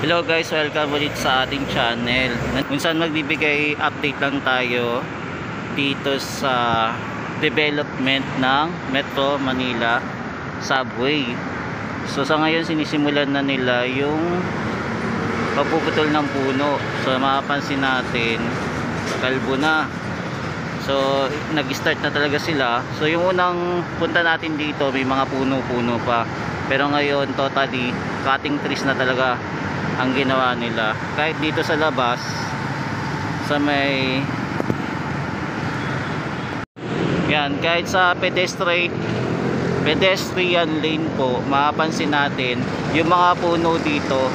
Hello guys, welcome ulit sa ating channel. Minsan magbibigay update lang tayo dito sa development ng Metro Manila Subway. So sa ngayon sinisimulan na nila yung pagpuputol ng puno. So mapapansin natin, kalbo na. So nag-start na talaga sila. So yung unang punta natin dito may mga puno-puno pa. Pero ngayon totally cutting trees na talaga ang ginawa nila. Kahit dito sa labas sa may yan, kahit sa pedestrian lane po, mapapansin natin yung mga puno dito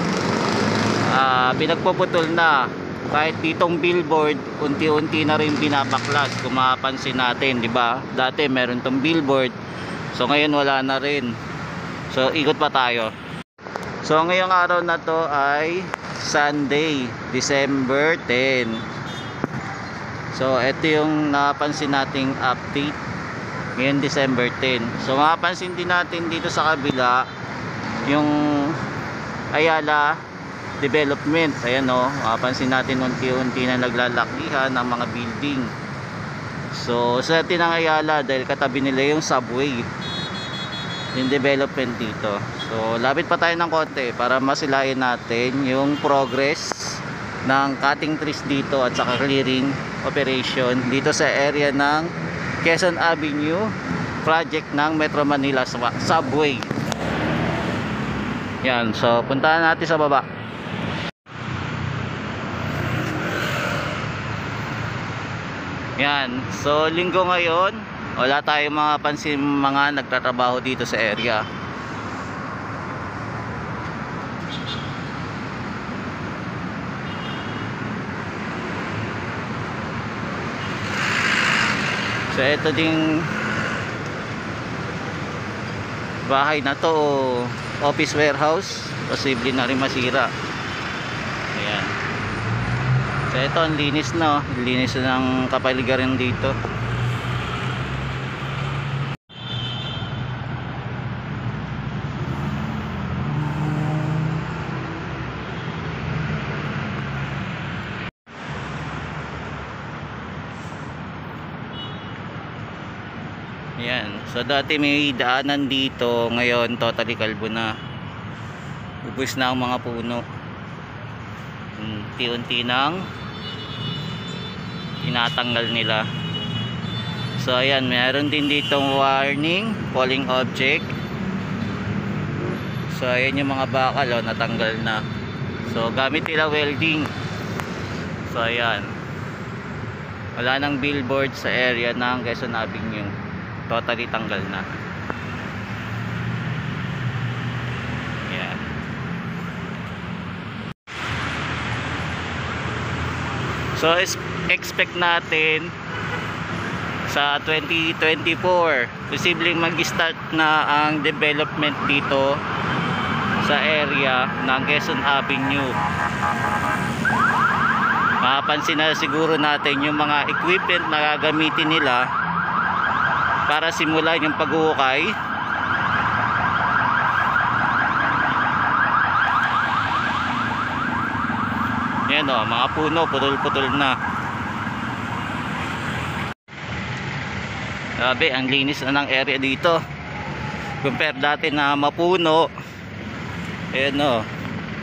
pinagpuputol na. Kahit ditong billboard unti-unti na rin binabaklas. Kung mapapansin natin, di ba? Dati meron tong billboard, so ngayon wala na rin. So ikot pa tayo. So ngayong araw na to ay Sunday, December 10. So ito yung napansin nating update ngayon December 10. So mapapansin din natin dito sa kabila yung Ayala Development. Ayan o, mapapansin natin unti-unti na naglalakihan ng mga building. So sa atin ang Ayala dahil katabi nila yung subway, yung development dito. So lapit pa tayo ng konti para masilayan natin yung progress ng cutting trees dito at saka clearing operation dito sa area ng Quezon Avenue project ng Metro Manila Subway. Yan, so puntahan natin sa baba. Yan, so linggo ngayon, wala tayong mga pansin mga nagtatrabaho dito sa area. So ito ding bahay na to, office warehouse, posible na rin masira. Ayan. So ito ang linis na, linis ng kapaligiran dito. Yan, so dati may daanan dito, ngayon totally kalbo na. Ubus na ang mga puno. Unti-unti nang tinatanggal nila. So ayan, mayroon din ditong warning, falling object. So ayan yung mga bakal, oh, natanggal na. So gamit nila welding. So ayan, wala nang billboard sa area ng Quezon Avenue, totally tanggal na. Ayan. So expect natin sa 2024 posibleng mag-start na ang development dito sa area ng Quezon Avenue. Mapapansin na siguro natin yung mga equipment na gagamitin nila para simulan yung pag-uukay. Yan o, mga puno, putol-putol na. Grabe, ang linis na ng area dito. Compare dati na mapuno. Ayan o,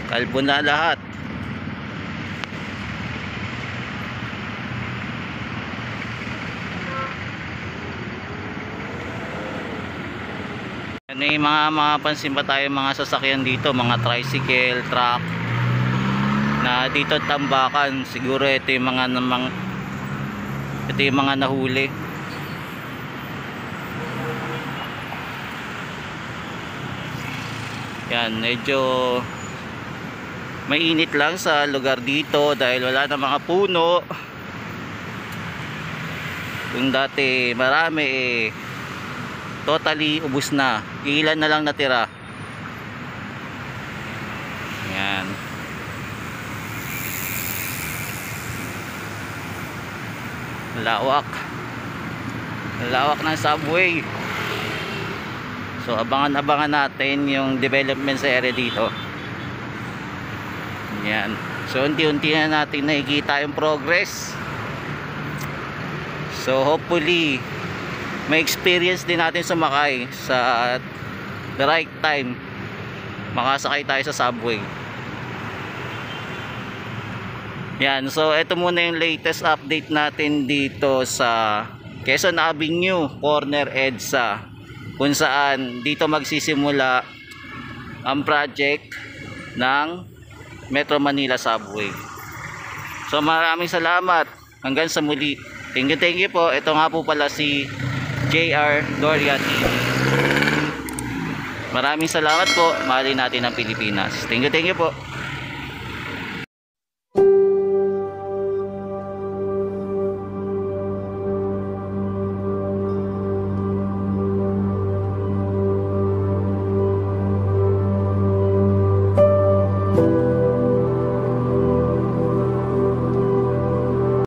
kalbo na lahat. May mga pansin pa tayo mga sasakyan dito, mga tricycle, truck na dito tambakan. Siguro ito yung mga nahuli. Yan, medyo mainit lang sa lugar dito dahil wala na mga puno. Kung dati marami totally ubos na. Ilan na lang natira. Yan. Lawak. Lawak ng subway. So abangan-abangan natin yung development sa area dito. Yan. So unti-unti na natin nakikita yung progress. So hopefully may experience din natin sumakay sa the right time. Makasakay tayo sa subway. Yan, so ito muna yung latest update natin dito sa Quezon Avenue, corner EDSA, kung saan dito magsisimula ang project ng Metro Manila Subway. So maraming salamat, hanggang sa muli. Thank you po. Ito nga po pala si JR Doria TV. Maraming salamat po. Mahalin natin ang Pilipinas. Thank you po.